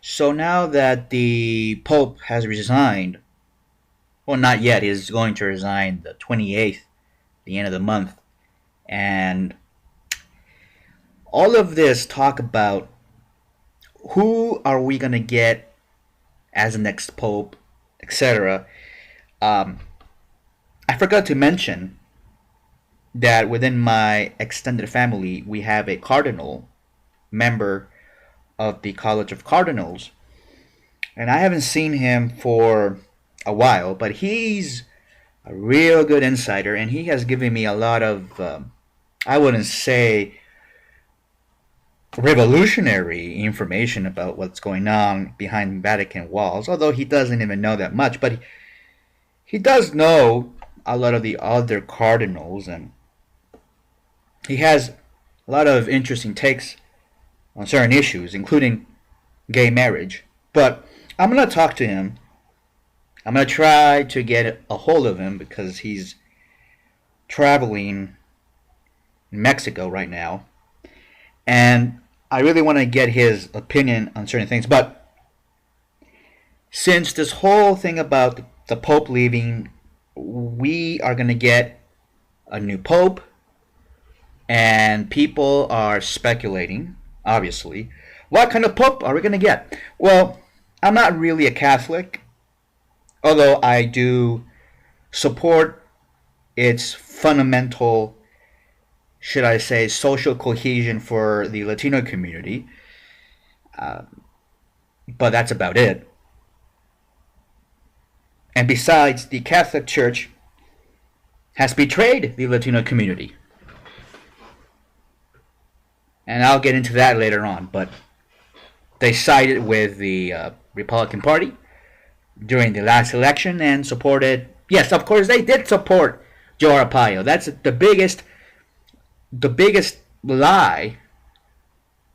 So now that the Pope has resigned, well, not yet, he's going to resign the 28th, the end of the month, and all of this talk about who are we going to get as the next Pope, etc. Um, I forgot to mention that within my extended family, we have a cardinal member of the College of Cardinals, and I haven't seen him for a while, but he's a real good insider, and he has given me a lot of, I wouldn't say revolutionary information about what's going on behind Vatican walls, although he doesn't even know that much, but he does know a lot of the other cardinals, and he has a lot of interesting takes on certain issues, including gay marriage. But I'm going to talk to him. I'm going to try to get a hold of him because he's traveling in Mexico right now. And I really want to get his opinion on certain things. But since this whole thing about the Pope leaving, we are going to get a new Pope. And people are speculating, obviously, what kind of Pope are we going to get? Well, I'm not really a Catholic, although I do support its fundamental, should I say, social cohesion for the Latino community. But that's about it. And besides, the Catholic Church has betrayed the Latino community. And I'll get into that later on, but they sided with the Republican Party during the last election and supported. Yes, of course they did support Joe Arpaio. That's the biggest lie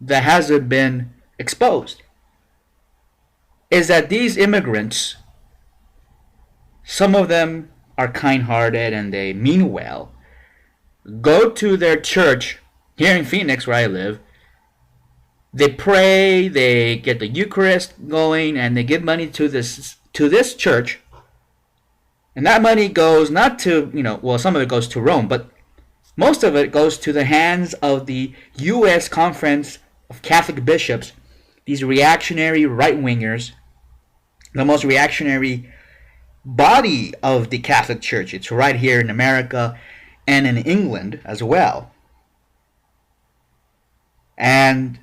that hasn't been exposed. Is that these immigrants, some of them are kind-hearted and they mean well, go to their church here in Phoenix, where I live. They pray, they get the Eucharist going, and they give money to this church. And that money goes not to, well, some of it goes to Rome, but most of it goes to the hands of the U.S. Conference of Catholic Bishops, these reactionary right-wingers, the most reactionary body of the Catholic Church. It's right here in America and in England as well. And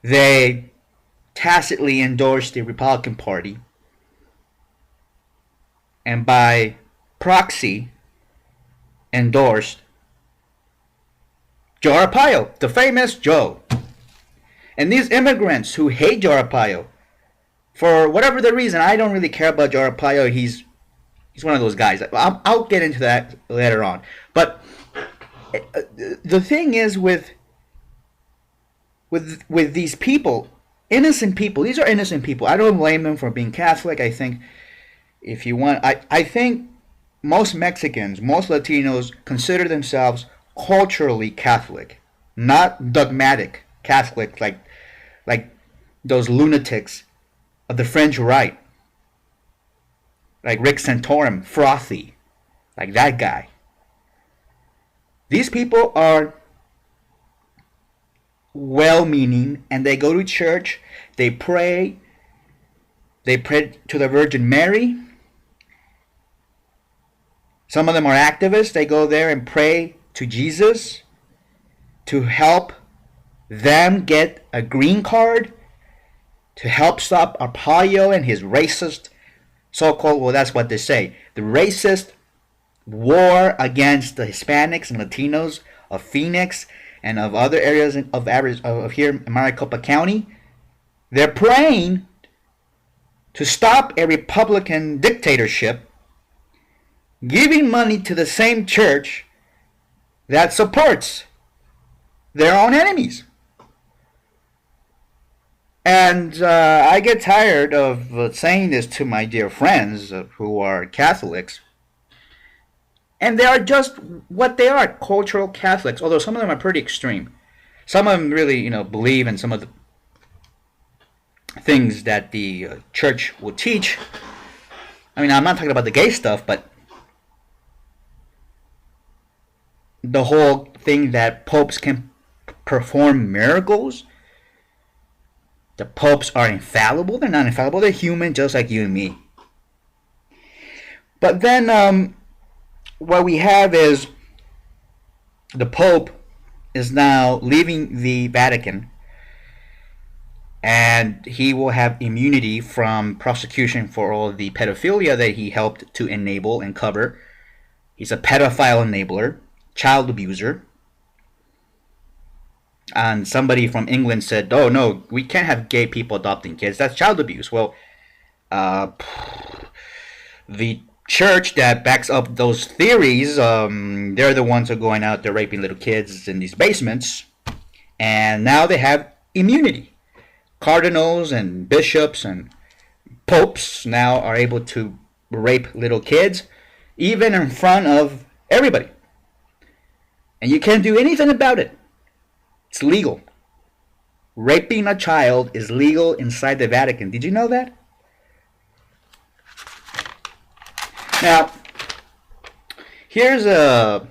they tacitly endorsed the Republican Party, and by proxy endorsed Joe Arpaio, the famous Joe. And these immigrants who hate Joe Arpaio, for whatever the reason, I don't really care about Joe Arpaio. He's one of those guys. I'll get into that later on. But the thing is with these people, innocent people. These are innocent people. I don't blame them for being Catholic. I think if you want, I think most Mexicans, most Latinos consider themselves culturally Catholic, not dogmatic Catholic like those lunatics of the French right, like Rick Santorum, frothy, like that guy. These people are well-meaning, and they go to church, they pray to the Virgin Mary. Some of them are activists. They go there and pray to Jesus to help them get a green card, to help stop Arpaio and his racist so-called, well, that's what they say, the racist war against the Hispanics and Latinos of Phoenix and of other areas of here in Maricopa County. They're praying to stop a Republican dictatorship, giving money to the same church that supports their own enemies. And I get tired of saying this to my dear friends who are Catholics. And they are just what they are, cultural Catholics, although some of them are pretty extreme. Some of them really, believe in some of things that the church will teach. I mean, I'm not talking about the gay stuff, but the whole thing that popes can perform miracles. The popes are infallible. They're not infallible. They're human, just like you and me. But then what we have is the pope is now leaving the Vatican, and he will have immunity from prosecution for all the pedophilia that he helped to enable and cover. He's a pedophile enabler, child abuser. And somebody from England said, oh no, we can't have gay people adopting kids. That's child abuse. Well, the church that backs up those theories, they're the ones who are going out there raping little kids in these basements. And now they have immunity. Cardinals and bishops and popes now are able to rape little kids, even in front of everybody. And you can't do anything about it. It's legal. Raping a child is legal inside the Vatican. Did you know that? Now, here's a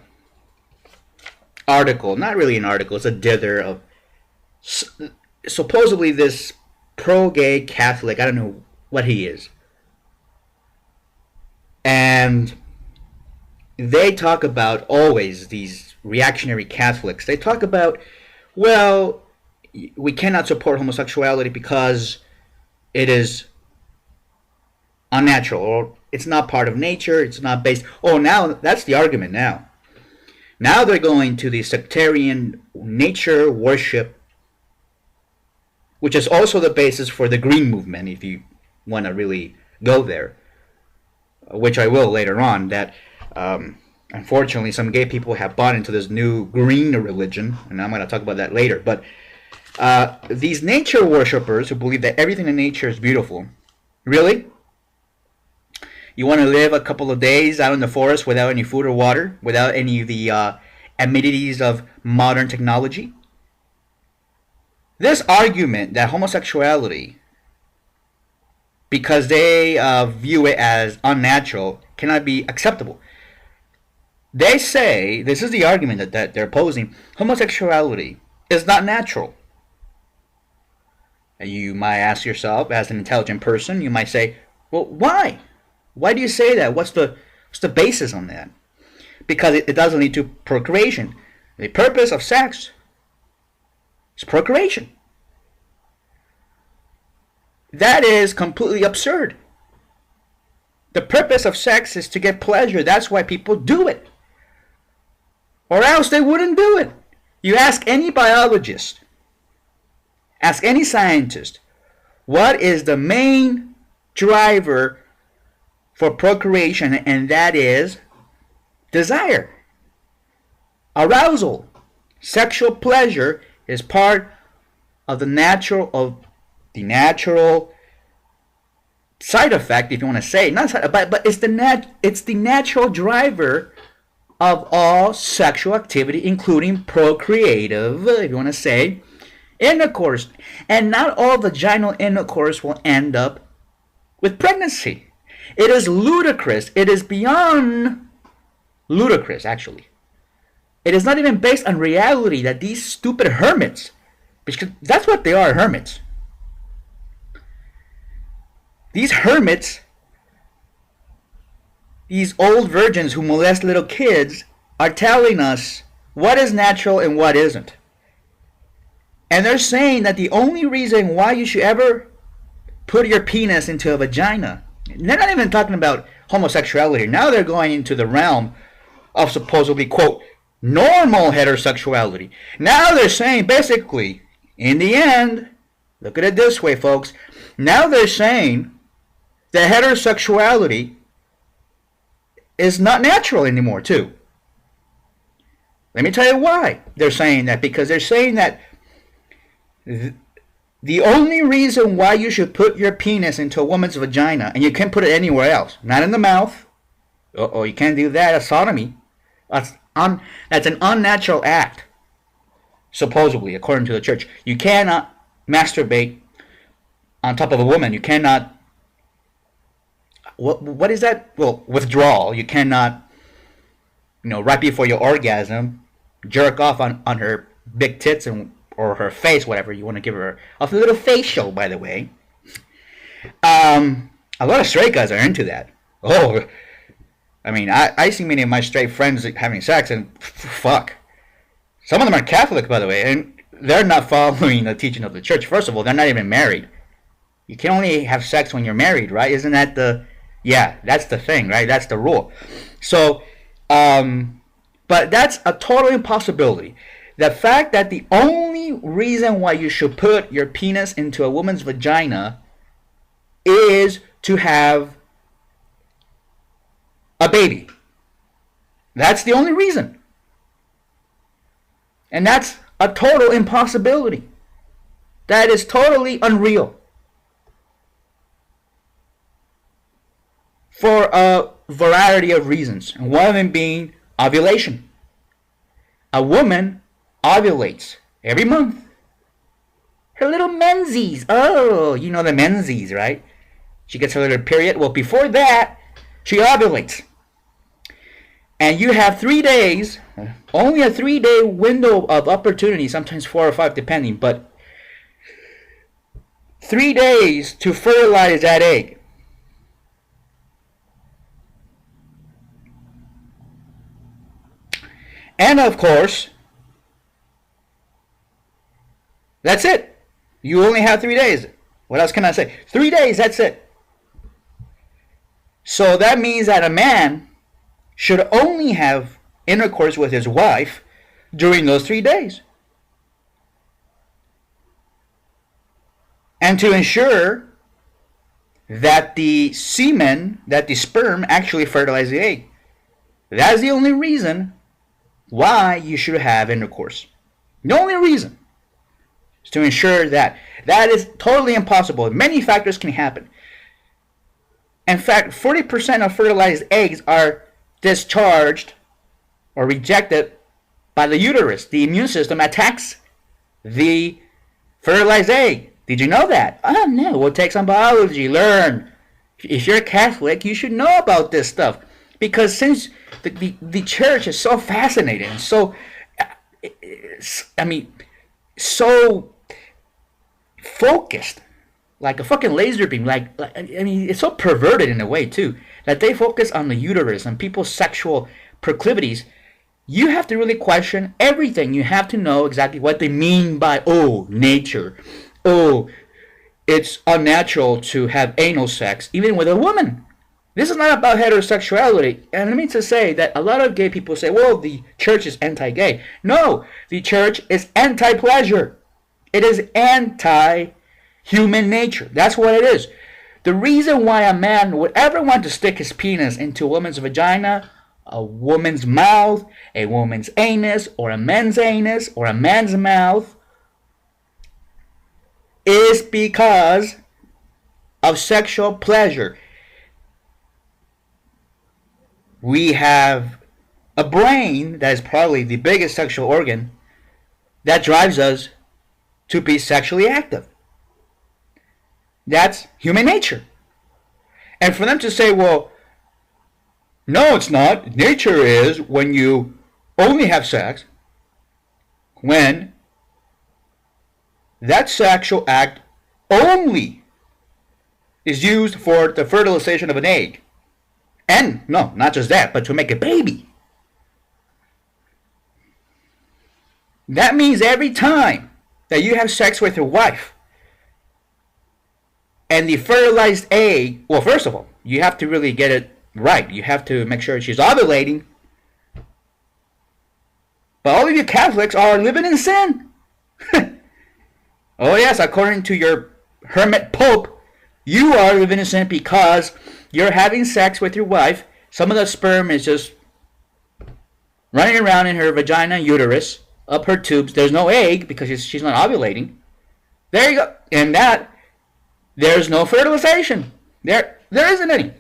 article, not really an article, it's a dither of supposedly this pro-gay Catholic, I don't know what he is. And they talk about always, these reactionary Catholics, they talk about, well, we cannot support homosexuality because it is unnatural, or it's not part of nature, it's not based. Oh, now that's the argument now. Now they're going to the sectarian nature worship, which is also the basis for the green movement, if you want to really go there, which I will later on, that unfortunately some gay people have bought into this new green religion, and I'm going to talk about that later. But these nature worshippers who believe that everything in nature is beautiful, really? You want to live a couple of days out in the forest without any food or water, without any of the amenities of modern technology? This argument that homosexuality, because they view it as unnatural, cannot be acceptable. They say, this is the argument that they're posing, homosexuality is not natural. And you might ask yourself, as an intelligent person, you might say, well, why? Why do you say that? What's the basis on that? Because it doesn't lead to procreation. The purpose of sex is procreation. That is completely absurd. The purpose of sex is to get pleasure. That's why people do it. Or else they wouldn't do it. You ask any biologist, ask any scientist, what is the main driver for procreation, and that is desire, arousal. Sexual pleasure is part of the natural side effect, if you want to say, not side, but it's the natural driver of all sexual activity, including procreative, if you want to say, intercourse. And not all vaginal intercourse will end up with pregnancy. It is ludicrous. It is beyond ludicrous, actually. It is not even based on reality that these stupid hermits, because that's what they are, hermits. These hermits, these old virgins who molest little kids, are telling us what is natural and what isn't. And they're saying that the only reason why you should ever put your penis into a vagina, they're not even talking about homosexuality. Now they're going into the realm of supposedly, quote, normal heterosexuality. Now they're saying, basically, in the end, look at it this way, folks. Now they're saying that heterosexuality is not natural anymore, too. Let me tell you why they're saying that. Because they're saying that the only reason why you should put your penis into a woman's vagina, and you can't put it anywhere else, not in the mouth, you can't do that, that's sodomy. That's an unnatural act, supposedly, according to the church. You cannot masturbate on top of a woman. You cannot. What is that? Well, withdrawal. You cannot, right before your orgasm, jerk off on her big tits or her face, whatever you want to give her a little facial. By the way, a lot of straight guys are into that. Oh, I mean, I see many of my straight friends having sex, and fuck. Some of them are Catholic, by the way, and they're not following the teaching of the church. First of all, they're not even married. You can only have sex when you're married, right? Isn't that that's the thing, right? That's the rule. So, but that's a total impossibility. The fact that the only reason why you should put your penis into a woman's vagina is to have a baby. That's the only reason. And that's a total impossibility. That is totally unreal. For a variety of reasons. And one of them being ovulation. A woman ovulates every month. Her little menses. Oh, you know the menses, right? She gets her little period. Well, before that, she ovulates. And you have 3 days, only a 3-day window of opportunity, sometimes 4 or 5 depending, but 3 days to fertilize that egg. And of course, that's it. You only have 3 days. What else can I say? 3 days, that's it. So that means that a man should only have intercourse with his wife during those 3 days. And to ensure that the semen, that the sperm actually fertilize the egg. That's the only reason why you should have intercourse. The only reason is to ensure that. That is totally impossible. Many factors can happen. In fact, 40% of fertilized eggs are discharged or rejected by the uterus. The immune system attacks the fertilized egg. Did you know that? Oh no, we'll take some biology, learn. If you're Catholic, you should know about this stuff. Because since the church is so fascinating and so, so focused, like a fucking laser beam, it's so perverted in a way too, that they focus on the uterus and people's sexual proclivities. You have to really question everything. You have to know exactly what they mean by, nature. It's unnatural to have anal sex, even with a woman. This is not about heterosexuality. And let me just say that a lot of gay people say, well, the church is anti-gay. No, the church is anti-pleasure. It is anti-human nature. That's what it is. The reason why a man would ever want to stick his penis into a woman's vagina, a woman's mouth, a woman's anus, or a man's anus, or a man's mouth, is because of sexual pleasure. We have a brain that is probably the biggest sexual organ that drives us to be sexually active. That's human nature. And for them to say, well, no, it's not. Nature is when you only have sex when that sexual act only is used for the fertilization of an egg. And, no, not just that, but to make a baby. That means every time that you have sex with your wife and the fertilized egg, well, first of all, you have to really get it right. You have to make sure she's ovulating. But all of you Catholics are living in sin. Oh yes, according to your hermit pope, you are living in sin because you're having sex with your wife. Some of the sperm is just running around in her vagina, uterus, up her tubes. There's no egg because she's not ovulating. There you go. And that, there's no fertilization. There isn't any.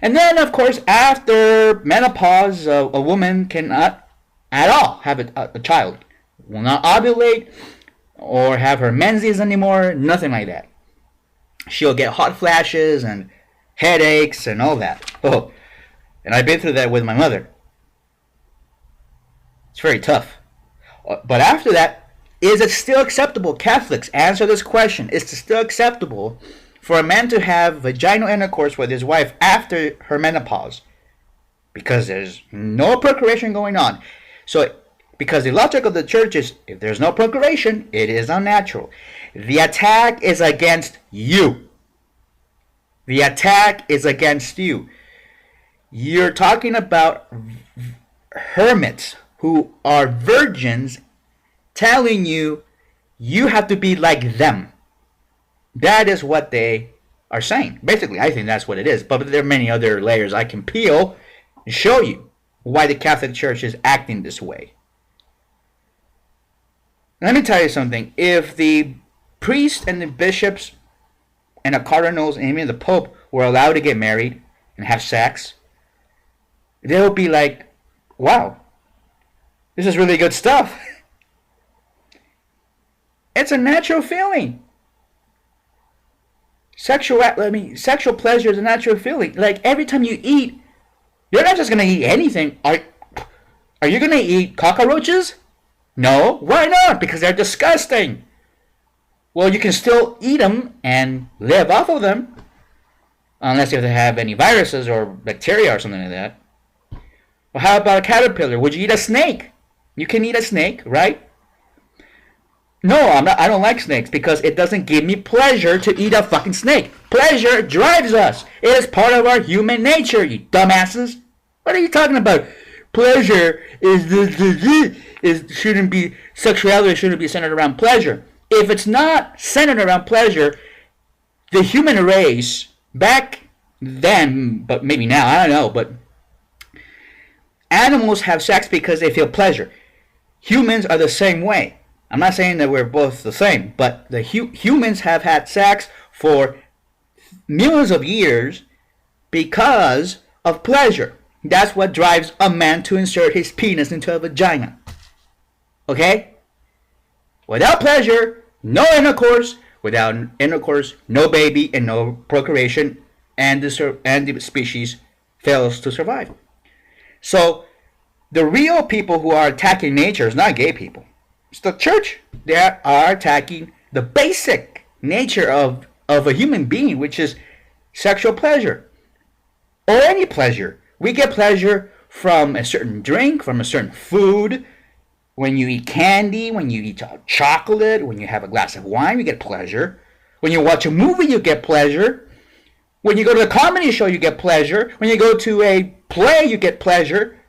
And then, of course, after menopause, a woman cannot at all have a child. Will not ovulate. or have her menses anymore. Nothing like that. She'll get hot flashes and headaches and all that. Oh, and I've been through that with my mother. It's very tough. But after that, is it still acceptable? Catholics, answer this question. Is it still acceptable for a man to have vaginal intercourse with his wife after her menopause? Because there's no procreation going on. So, because the logic of the church is, if there's no procreation, it is unnatural. The attack is against you. The attack is against you. You're talking about hermits who are virgins telling you you have to be like them. That is what they are saying. Basically, I think that's what it is. But there are many other layers I can peel and show you why the Catholic Church is acting this way. Let me tell you something. If the priests and the bishops and the cardinals and even the Pope were allowed to get married and have sex, they'll be like, wow, this is really good stuff. It's a natural feeling. Sexual pleasure is a natural feeling. Like every time you eat, you're not just going to eat anything. Are you going to eat cockroaches? No. Why not? Because they're disgusting. Well, you can still eat them and live off of them. Unless you have any viruses or bacteria or something like that. Well, how about a caterpillar? Would you eat a snake? You can eat a snake, right? No, I don't like snakes because it doesn't give me pleasure to eat a fucking snake. Pleasure drives us. It is part of our human nature, you dumbasses. What are you talking about? Pleasure shouldn't be, sexuality shouldn't be centered around pleasure. If it's not centered around pleasure, the human race back then, but maybe now, I don't know, but animals have sex because they feel pleasure. Humans are the same way. I'm not saying that we're both the same, but the humans have had sex for millions of years because of pleasure. That's what drives a man to insert his penis into a vagina. Okay? Without pleasure, no intercourse. Without intercourse, no baby and no procreation, and the species fails to survive. So, the real people who are attacking nature is not gay people. It's the church. They are attacking the basic nature of a human being, which is sexual pleasure. Or any pleasure. We get pleasure from a certain drink, from a certain food. When you eat candy, when you eat chocolate, when you have a glass of wine, you get pleasure. When you watch a movie, you get pleasure. When you go to a comedy show, you get pleasure. When you go to a play, you get pleasure.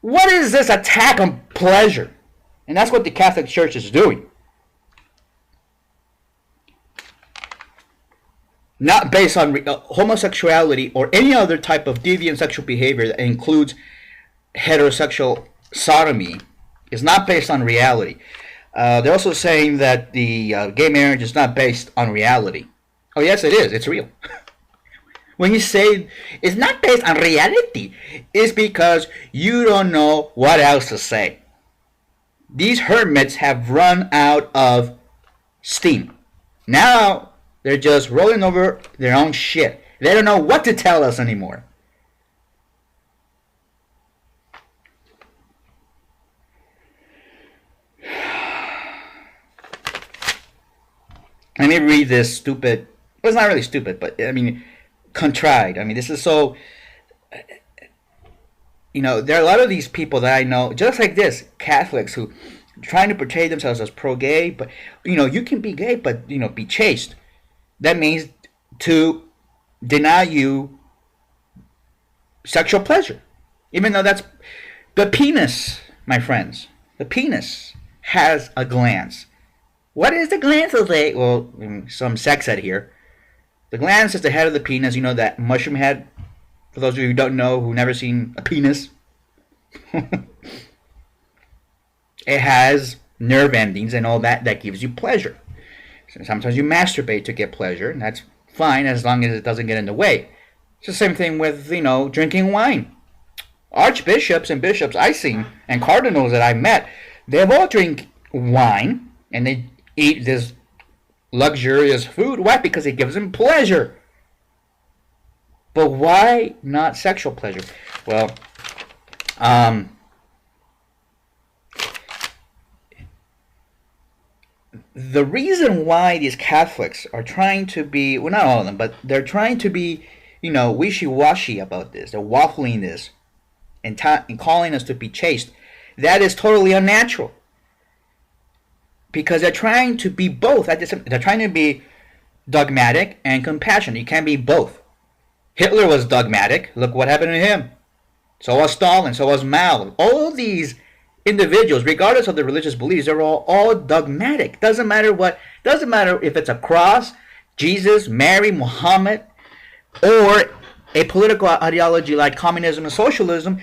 What is this attack on pleasure? And that's what the Catholic Church is doing. Not based on homosexuality or any other type of deviant sexual behavior that includes heterosexual sodomy. Is not based on reality. They're also saying that the gay marriage is not based on reality. Oh, yes, it is. It's real. When you say it's not based on reality, it's because you don't know what else to say. These hermits have run out of steam. Now they're just rolling over their own shit. They don't know what to tell us anymore. Let me read this stupid. Well, it's not really stupid, but I mean, contrived. I mean, this is so. There are a lot of these people that I know, just like this, Catholics who are trying to portray themselves as pro-gay, but, you can be gay, but, be chaste. That means to deny you sexual pleasure. Even though that's, the penis, my friends, the penis has a glans. What is the glans? Well, some sex ed here. The glans is the head of the penis, that mushroom head. For those of you who don't know, who've never seen a penis, it has nerve endings and all that gives you pleasure. So sometimes you masturbate to get pleasure, and that's fine as long as it doesn't get in the way. It's the same thing with, drinking wine. Archbishops and bishops I've seen, and cardinals that I've met, they've all drink wine, and they eat this luxurious food. Why? Because it gives them pleasure. But why not sexual pleasure? Well, the reason why these Catholics are trying to be, well, not all of them, but they're trying to be, wishy-washy about this. They're waffling this and calling us to be chaste. That is totally unnatural. Because they're trying to be both. They're trying to be dogmatic and compassionate. You can't be both. Hitler was dogmatic. Look what happened to him. So was Stalin. So was Mao. All these individuals, regardless of their religious beliefs, they're all dogmatic. Doesn't matter if it's a cross, Jesus, Mary, Muhammad, or a political ideology like communism and socialism.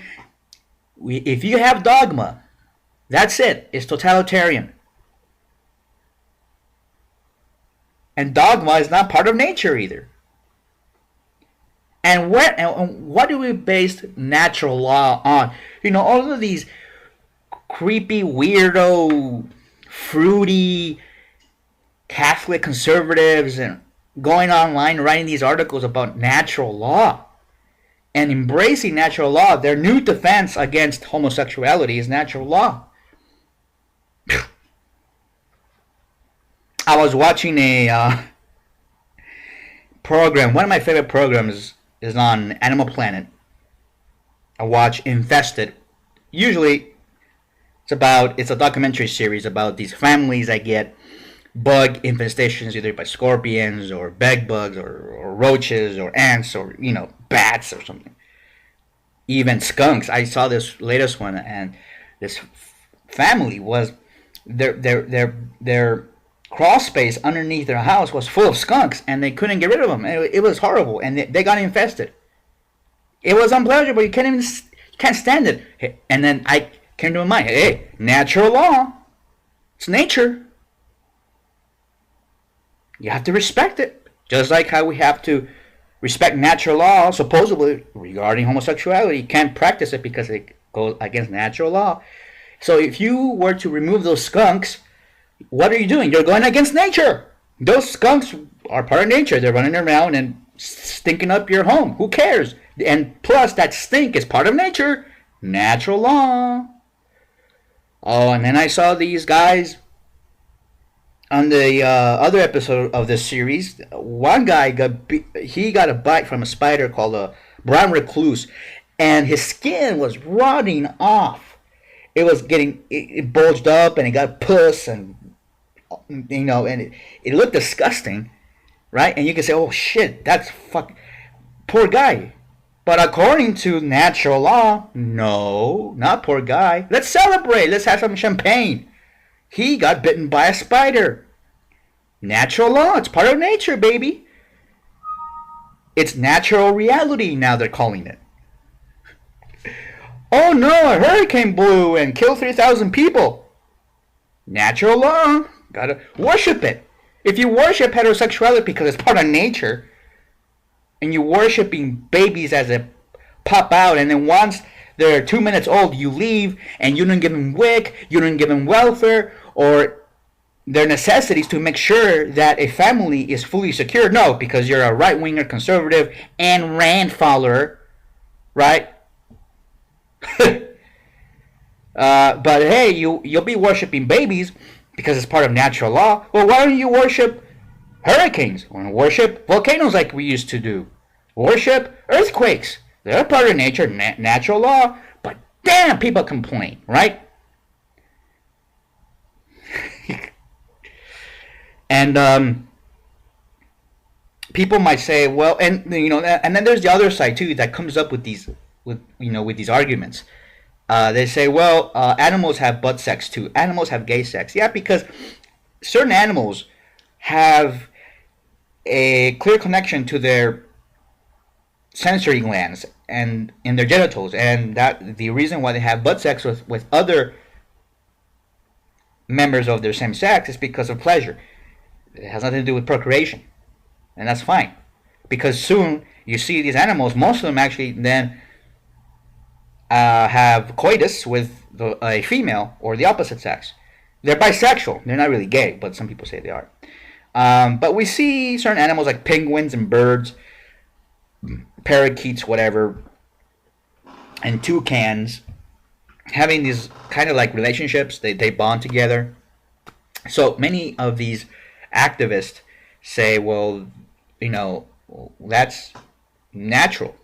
If you have dogma, that's it. It's totalitarian. And dogma is not part of nature either. And what do we base natural law on? All of these creepy, weirdo, fruity Catholic conservatives and going online writing these articles about natural law and embracing natural law. Their new defense against homosexuality is natural law. I was watching a program. One of my favorite programs is on Animal Planet. I watch Infested. Usually, it's a documentary series about these families that get bug infestations either by scorpions or bed bugs or roaches or ants or bats or something. Even skunks. I saw this latest one, and this family was their crawl space underneath their house was full of skunks, and they couldn't get rid of them. It was horrible, and they got infested. It was unpleasurable. You can't stand it. And then I came to my mind, hey, natural law. It's nature. You have to respect it. Just like how we have to respect natural law, supposedly, regarding homosexuality. You can't practice it because it goes against natural law. So if you were to remove those skunks, what are you doing? You're going against nature. Those skunks are part of nature. They're running around and stinking up your home. Who cares? And plus, that stink is part of nature. Natural law. Oh, and then I saw these guys on the other episode of this series. One guy got a bite from a spider called a brown recluse, and his skin was rotting off. It was it bulged up, and it got pus, and and it looked disgusting, right? And you can say, oh shit, that's poor guy. But according to natural law, no, not poor guy. Let's celebrate. Let's have some champagne. He got bitten by a spider. Natural law. It's part of nature, baby. It's natural reality now they're calling it. Oh no, a hurricane blew and killed 3,000 people. Natural law. Gotta worship it. If you worship heterosexuality because it's part of nature, and you're worshiping babies as they pop out, and then once they're 2 minutes old, you leave, and you don't give them WIC, you don't give them welfare, or their necessities to make sure that a family is fully secure. No, because you're a right-winger conservative and Rand follower, right? But hey, you'll be worshiping babies because it's part of natural law. Well, why don't you worship hurricanes? Want to worship volcanoes like we used to do? Worship earthquakes. They're part of nature, natural law. But damn, people complain, right? And people might say, well, and and then there's the other side too that comes up with these arguments. They say, well, animals have butt sex too. Animals have gay sex. Yeah, because certain animals have a clear connection to their sensory glands and in their genitals, and that the reason why they have butt sex with other members of their same sex is because of pleasure. It has nothing to do with procreation, and that's fine, because soon you see these animals, most of them actually then have coitus with a female or the opposite sex. They're bisexual. They're not really gay, but some people say they are. But we see certain animals like penguins and birds, parakeets, whatever, and toucans having these kind of like relationships. They bond together. So many of these activists say, well, that's natural,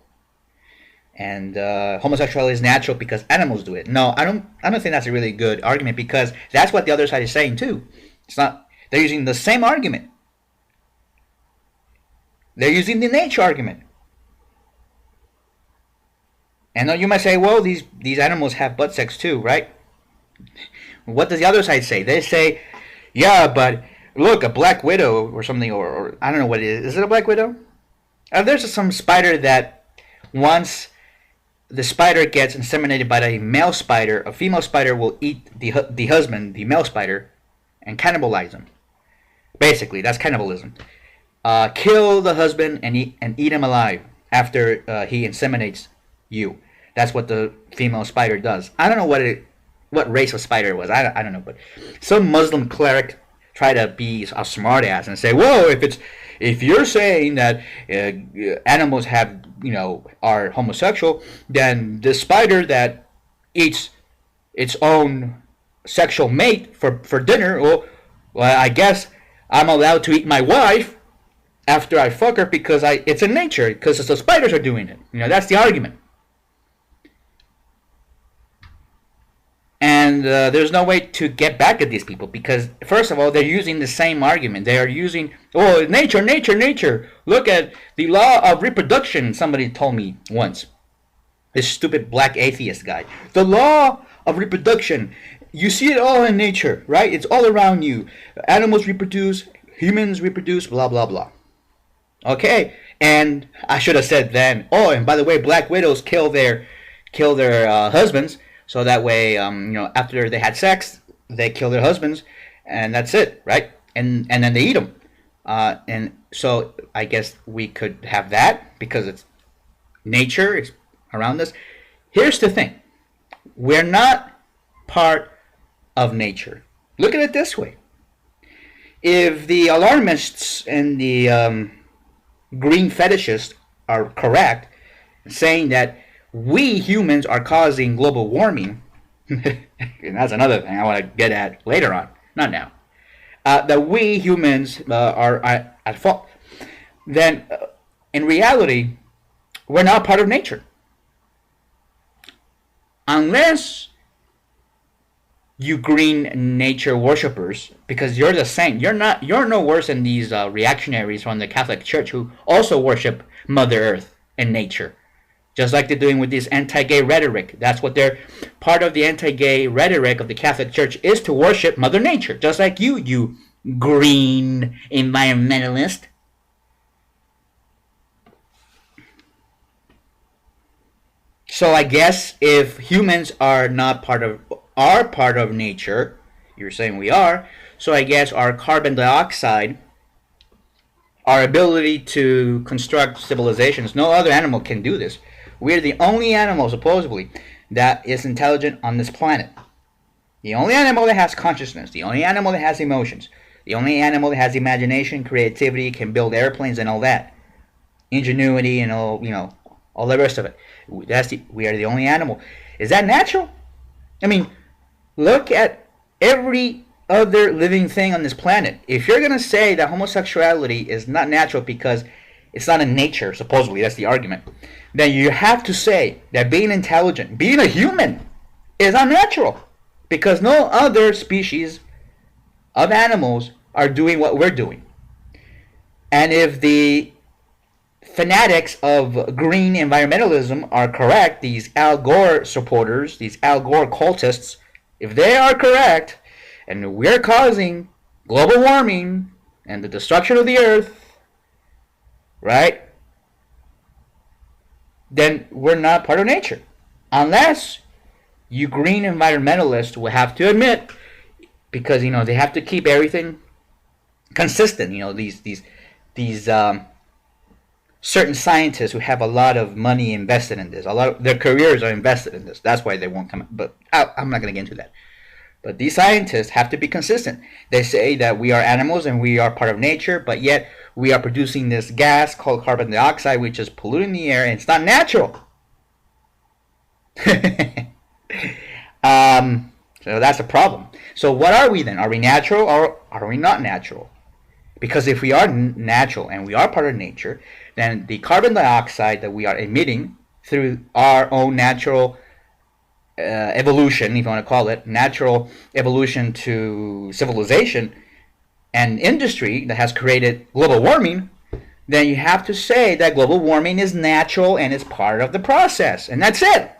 and homosexuality is natural because animals do it. No, I don't think that's a really good argument, because that's what the other side is saying too. It's not. They're using the same argument. They're using the nature argument. And then you might say, well, these animals have butt sex too, right? What does the other side say? They say, yeah, but look, a black widow or something, or I don't know what it is. Is it a black widow? There's some spider that once the spider gets inseminated by a male spider, a female spider will eat the husband, the male spider, and cannibalize him. Basically, that's cannibalism. Kill the husband and eat him alive after he inseminates you. That's what the female spider does. I don't know what race of spider it was. I don't know, but some Muslim cleric try to be a smart ass and say, whoa, if you're saying that animals are homosexual, then the spider that eats its own sexual mate for dinner, well, I guess I'm allowed to eat my wife after I fuck her because it's in nature, because the spiders are doing it. That's the argument. And there's no way to get back at these people, because, first of all, they're using the same argument. They are using, oh, nature, nature, nature. Look at the law of reproduction, somebody told me once. This stupid black atheist guy. The law of reproduction. You see it all in nature, right? It's all around you. Animals reproduce, humans reproduce, blah, blah, blah. Okay, and I should have said then, oh, and by the way, black widows kill their husbands, so that way, after they had sex, they kill their husbands, and that's it, right? And then they eat them. And so I guess we could have that because it's nature, it's around us. Here's the thing. We're not part of nature. Look at it this way. If the alarmists and the green fetishists are correct, saying that we humans are causing global warming, and that's another thing I want to get at later on, not now, that we humans are at fault, then in reality, we're not part of nature. Unless you green nature worshippers, because you're the same. You're no worse than these reactionaries from the Catholic Church who also worship Mother Earth and nature. Just like they're doing with this anti-gay rhetoric. That's what they're, part of the anti-gay rhetoric of the Catholic Church is to worship Mother Nature. Just like you green environmentalist. So I guess if humans are part of nature, you're saying we are, so I guess our carbon dioxide, our ability to construct civilizations, no other animal can do this. We're the only animal, supposedly, that is intelligent on this planet. The only animal that has consciousness, the only animal that has emotions, the only animal that has imagination, creativity, can build airplanes and all that, ingenuity and all the rest of it. We are the only animal. Is that natural? I mean, look at every other living thing on this planet. If you're going to say that homosexuality is not natural because it's not in nature, supposedly, that's the argument, then you have to say that being intelligent, being a human, is unnatural. Because no other species of animals are doing what we're doing. And if the fanatics of green environmentalism are correct, these Al Gore supporters, these Al Gore cultists, if they are correct, and we're causing global warming and the destruction of the earth, right? Then we're not part of nature. Unless you green environmentalists will have to admit, because they have to keep everything consistent. These certain scientists who have a lot of money invested in this, a lot of their careers are invested in this. That's why they won't come. But I'm not going to get into that. But these scientists have to be consistent. They say that we are animals and we are part of nature, but yet we are producing this gas called carbon dioxide, which is polluting the air, and it's not natural. So that's a problem. So what are we then? Are we natural or are we not natural? Because if we are natural and we are part of nature, then the carbon dioxide that we are emitting through our own natural evolution, if you want to call it, natural evolution to civilization and industry that has created global warming, then you have to say that global warming is natural and it's part of the process. And that's it.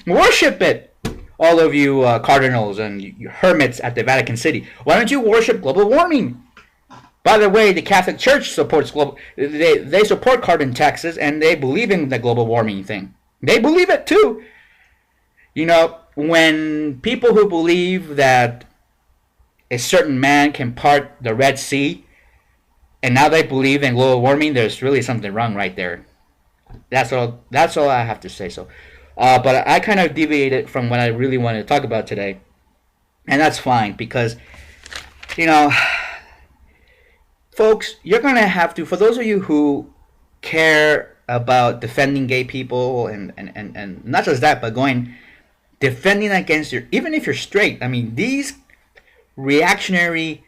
Worship it, all of you cardinals and you hermits at the Vatican City. Why don't you worship global warming? By the way, the Catholic Church supports global. They support carbon taxes and they believe in the global warming thing. They believe it too. You know, when people who believe that a certain man can part the Red Sea, and now they believe in global warming, there's really something wrong right there. That's all I have to say. So. But I kind of deviated from what I really wanted to talk about today. And that's fine because, you know, folks, you're going to have to, for those of you who care about defending gay people and not just that, but defending against even if you're straight, I mean, these reactionary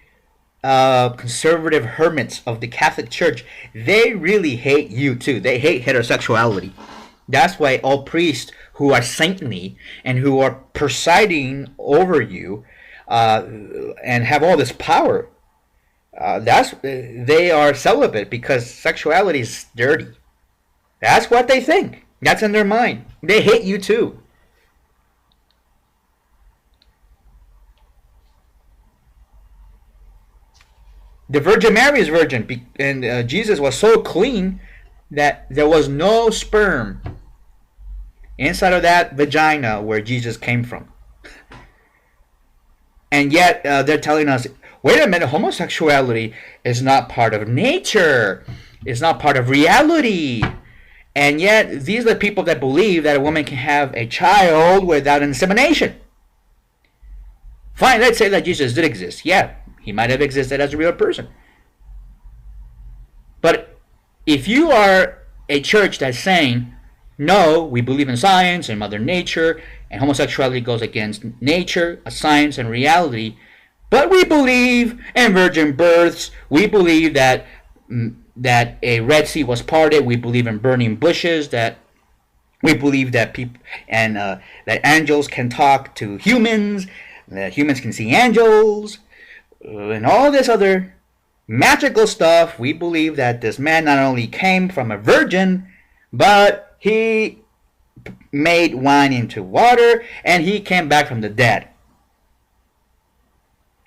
conservative hermits of the Catholic Church, they really hate you too. They hate heterosexuality. That's why all priests who are saintly and who are presiding over you and have all this power, they are celibate because sexuality is dirty. That's what they think. That's in their mind. They hate you too. The Virgin Mary is virgin, and Jesus was so clean that there was no sperm inside of that vagina where Jesus came from. And yet they're telling us, wait a minute, homosexuality is not part of nature. It's not part of reality. And yet these are the people that believe that a woman can have a child without insemination. Fine, let's say that Jesus did exist. Yeah, he might have existed as a real person. But if you are a church that's saying, no, we believe in science and Mother Nature, and homosexuality goes against nature, science, and reality, but we believe in virgin births, we believe that a Red Sea was parted, we believe in burning bushes, that we believe that people and that angels can talk to humans, that humans can see angels, and all this other magical stuff. We believe that this man not only came from a virgin, but he made wine into water, and he came back from the dead.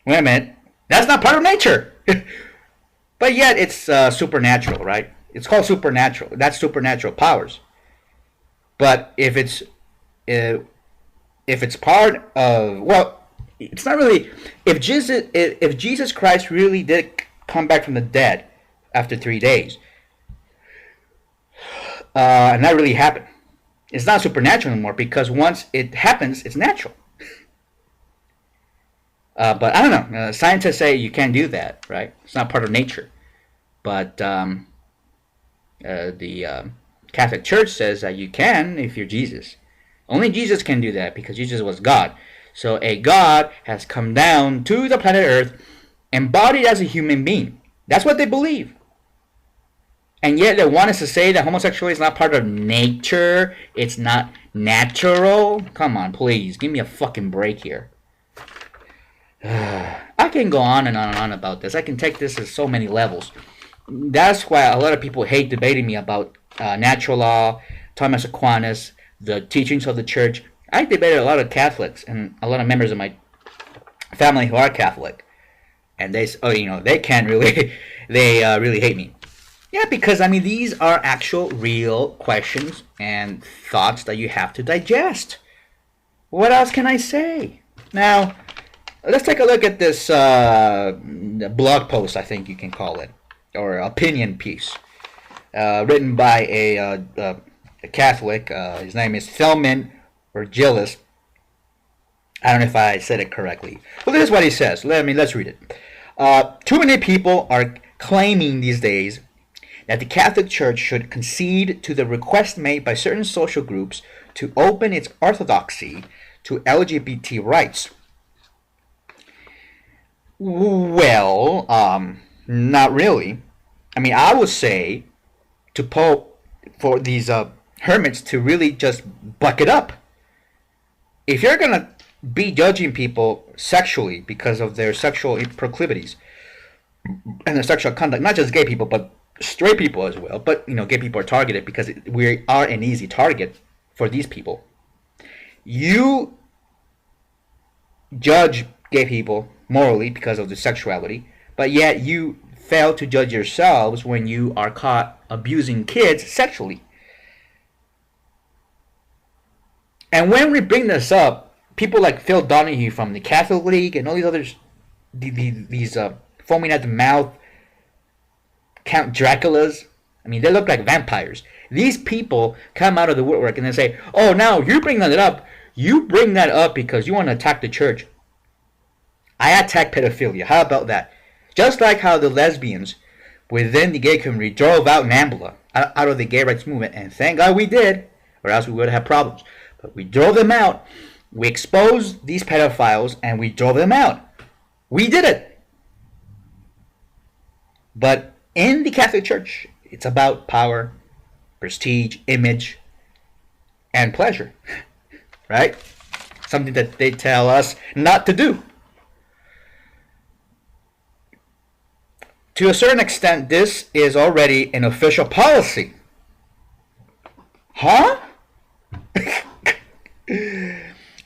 Wait a minute. That's not part of nature. But yet it's supernatural, right? It's called supernatural. That's supernatural powers. But if it's part of, well, it's not really. If Jesus Christ really did come back from the dead after 3 days, and that really happened, it's not supernatural anymore, because once it happens, it's natural. But I don't know. Scientists say you can't do that, right? It's not part of nature. But the Catholic Church says that you can if you're Jesus. Only Jesus can do that because Jesus was God. So a God has come down to the planet Earth, embodied as a human being. That's what they believe. And yet they want us to say that homosexuality is not part of nature. It's not natural. Come on, please. Give me a fucking break here. I can go on and on and on about this. I can take this at so many levels. That's why a lot of people hate debating me about natural law, Thomas Aquinas, the teachings of the church. I debated a lot of Catholics and a lot of members of my family who are Catholic. And they can't really, they really hate me. Yeah, because, I mean, these are actual real questions and thoughts that you have to digest. What else can I say? Now, let's take a look at this blog post, I think you can call it, or opinion piece, written by a Catholic. His name is Thelman Virgilis. I don't know if I said it correctly. Well, this is what he says. Let's read it. Too many people are claiming these days that the Catholic Church should concede to the request made by certain social groups to open its orthodoxy to LGBT rights. Well, not really. I mean, I would say to Pope for these hermits to really just buck it up. If you're gonna be judging people sexually because of their sexual proclivities and their sexual conduct, not just gay people but straight people as well, but gay people are targeted because we are an easy target for these people. You judge gay people morally because of their sexuality, but yet you fail to judge yourselves when you are caught abusing kids sexually. And when we bring this up, people like Phil Donahue from the Catholic League and all these others, these foaming at the mouth Count Draculas, I mean, they look like vampires. These people come out of the woodwork and they say, oh, now you bring that up. You bring that up because you want to attack the church. I attack pedophilia. How about that? Just like how the lesbians within the gay community drove out NAMBLA out of the gay rights movement, and thank God we did, or else we would have problems. But we drove them out. We exposed these pedophiles, and we drove them out. We did it. But in the Catholic Church, it's about power, prestige, image, and pleasure. Right? Something that they tell us not to do. To a certain extent, this is already an official policy. Huh?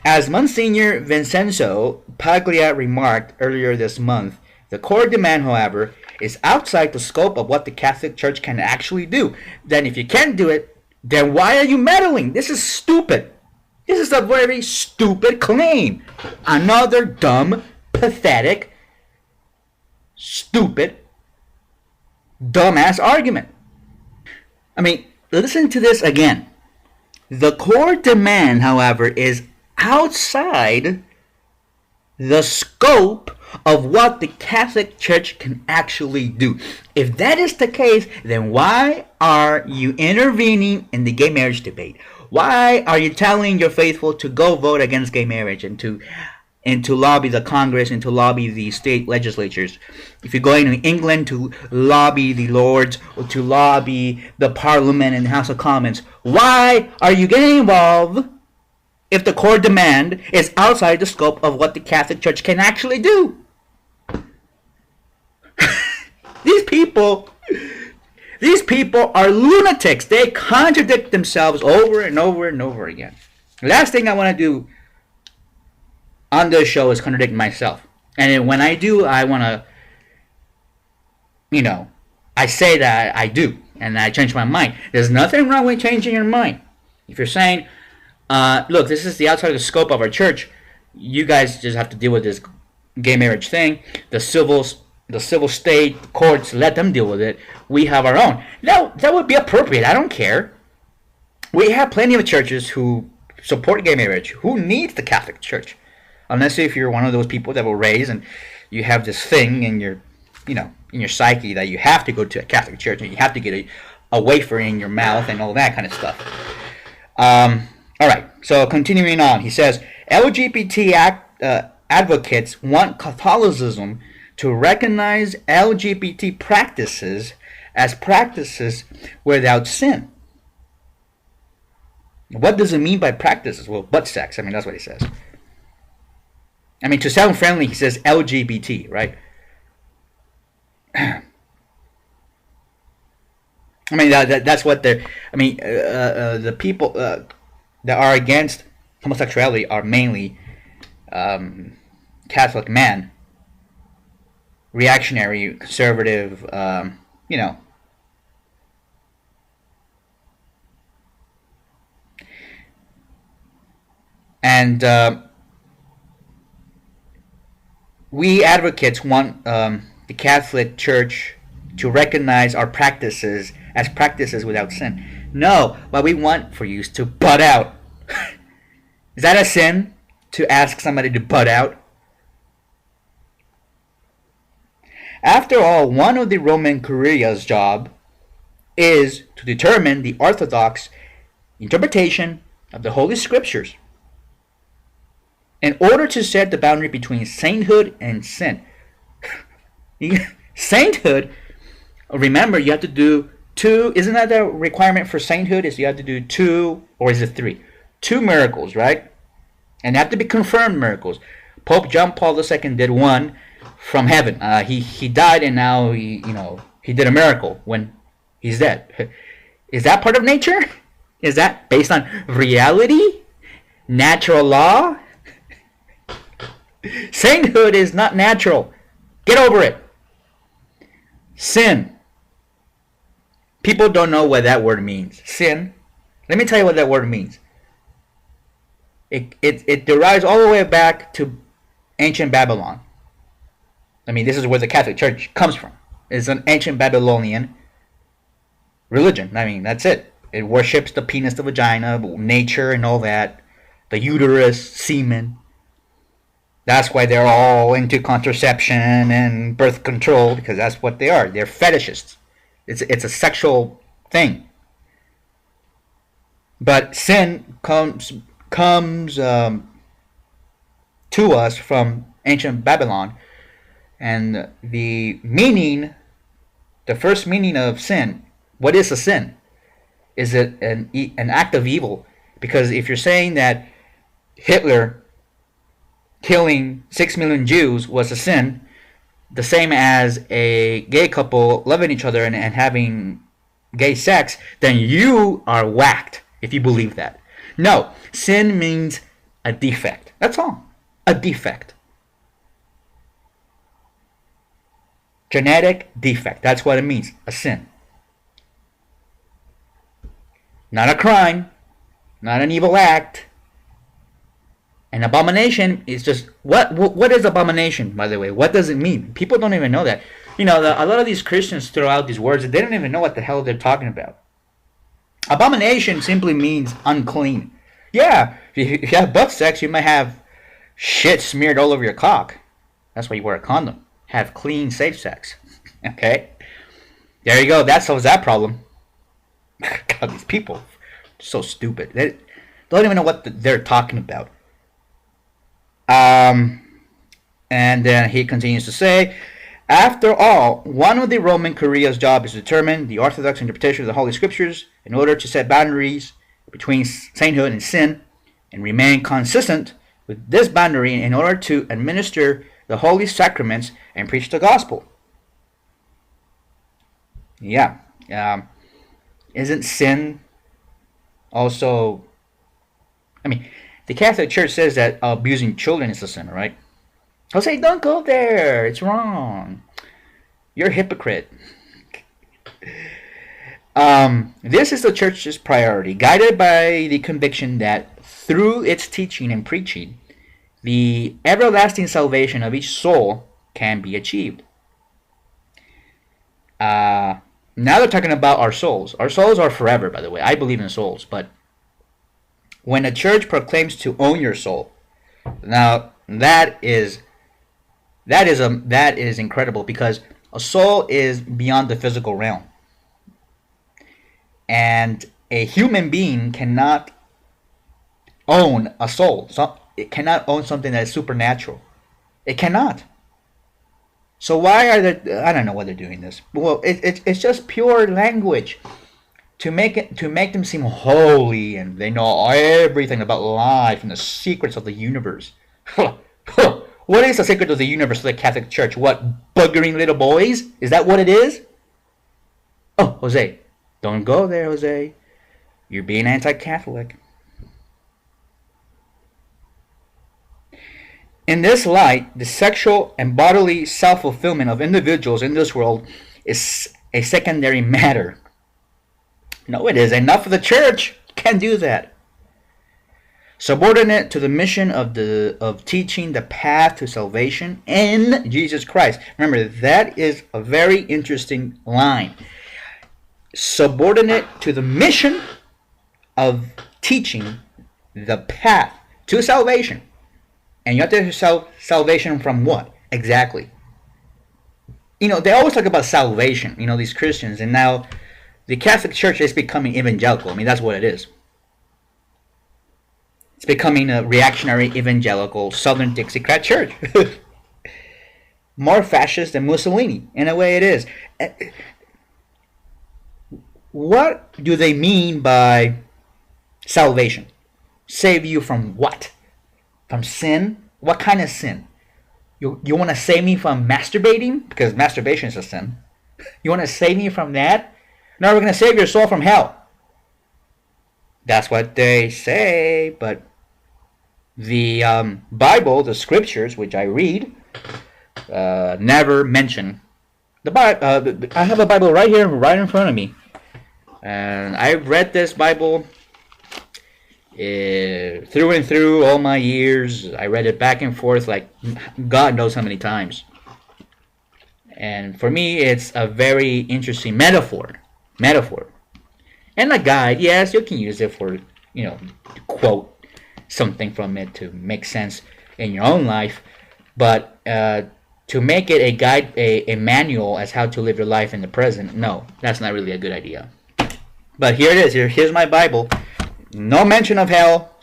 As Monsignor Vincenzo Paglia remarked earlier this month, the core demand, however, is outside the scope of what the Catholic Church can actually do. Then if you can't do it, then why are you meddling? This is stupid. This is a very stupid claim. Another dumb, pathetic, stupid, dumbass argument. I mean, listen to this again. The core demand, however, is outside the scope of what the Catholic Church can actually do. If that is the case, then why are you intervening in the gay marriage debate? Why are you telling your faithful to go vote against gay marriage and to lobby the Congress and to lobby the state legislatures? If you're going to England to lobby the Lords or to lobby the Parliament and the House of Commons, why are you getting involved if the core demand is outside the scope of what the Catholic Church can actually do? These people are lunatics. They contradict themselves over and over and over again. The last thing I want to do on this show is contradict myself. And when I do, I want to, I say that I do. And I change my mind. There's nothing wrong with changing your mind. If you're saying, look, this is the outside of the scope of our church, you guys just have to deal with this gay marriage thing. The civil state courts, let them deal with it. We have our own. That would be appropriate. I don't care. We have plenty of churches who support gay marriage. Who needs the Catholic Church? Unless if you're one of those people that were raised and you have this thing in your, in your psyche that you have to go to a Catholic church and you have to get a wafer in your mouth and all that kind of stuff. All right. So continuing on, he says LGBT advocates want Catholicism to recognize LGBT practices as practices without sin. What does it mean by practices? Well, butt sex. I mean, that's what he says. I mean, to sound friendly, he says LGBT, right? I mean, that's what they're... I mean, the people that are against homosexuality are mainly Catholic men, reactionary, conservative, And we advocates want the Catholic Church to recognize our practices as practices without sin. No, what we want for you is to butt out. Is that a sin? to ask somebody to butt out? After all, one of the Roman Curia's job is to determine the orthodox interpretation of the Holy Scriptures in order to set the boundary between sainthood and sin. Sainthood, remember, you have to do two. Isn't that the requirement for sainthood? Is you have to do two, or is it three? Two miracles, right? And they have to be confirmed miracles. Pope John Paul II did one from heaven. He died, and now he did a miracle when he's dead. Is that part of nature? Is that based on reality? Natural law? Sainthood is not natural. Get over it. Sin. People don't know what that word means. Sin. Let me tell you what that word means. It derives all the way back to ancient Babylon. I mean, this is where the Catholic Church comes from. It's an ancient Babylonian religion. I mean, that's it. It worships the penis, the vagina, nature, and all that. The uterus, semen. That's why they're all into contraception and birth control, because that's what they are. They're fetishists. It's a sexual thing. But sin comes to us from ancient Babylon, and the first meaning of sin. What is a sin? Is it an act of evil? Because if you're saying that Hitler killing 6 million Jews was a sin, the same as a gay couple loving each other and having gay sex, then you are whacked if you believe that. No, sin means a defect. That's all. A defect. Genetic defect. That's what it means. A sin. Not a crime. Not an evil act. An abomination is just... What is abomination, by the way? What does it mean? People don't even know that. A lot of these Christians throw out these words and they don't even know what the hell they're talking about. Abomination simply means unclean. Yeah, if you have butt sex, you might have shit smeared all over your cock. That's why you wear a condom. Have clean, safe sex. Okay? There you go. That solves that problem. God, these people are so stupid. They don't even know what they're talking about. And then he continues to say, after all, one of the Roman Curia's job is to determine the orthodox interpretation of the Holy Scriptures in order to set boundaries between sainthood and sin, and remain consistent with this boundary in order to administer the holy sacraments and preach the gospel. Yeah. Isn't sin also... I mean, the Catholic Church says that abusing children is a sin, right? I'll say, don't go there. It's wrong. You're a hypocrite. This is the Church's priority, guided by the conviction that through its teaching and preaching, the everlasting salvation of each soul can be achieved. Now they're talking about our souls. Our souls are forever, by the way. I believe in souls, but when a church proclaims to own your soul, now that is incredible, because a soul is beyond the physical realm. And a human being cannot own a soul. So it cannot own something that is supernatural. It cannot. So why are they... I don't know why they're doing this. Well, it's just pure language to make them seem holy, and they know everything about life and the secrets of the universe. What is the secret of the universe to the Catholic Church? What, buggering little boys? Is that what it is? Oh, Jose, don't go there, Jose. You're being anti-Catholic. In this light, the sexual and bodily self-fulfillment of individuals in this world is a secondary matter. No, it is. Enough of the church. Can't do that. Subordinate to the mission of teaching the path to salvation in Jesus Christ. Remember, that is a very interesting line. Subordinate to the mission of teaching the path to salvation. And you have to have salvation from what? Exactly. They always talk about salvation, these Christians, and now the Catholic Church is becoming evangelical. I mean, that's what it is. It's becoming a reactionary evangelical Southern Dixiecrat church. More fascist than Mussolini. In a way, it is. What do they mean by salvation? Save you from what? From sin? What kind of sin? You want to save me from masturbating? Because masturbation is a sin. You want to save me from that? No, we're going to save your soul from hell. That's what they say, but the Bible, the scriptures, which I read, never mention the Bible. I have a Bible right here, right in front of me, and I've read this Bible through and through all my years. I read it back and forth like God knows how many times. And for me, it's a very interesting metaphor. And a guide, yes, you can use it for, to quote something from it to make sense in your own life. But to make it a guide, a manual as how to live your life in the present, no, that's not really a good idea. But here it is. Here's my Bible. No mention of hell,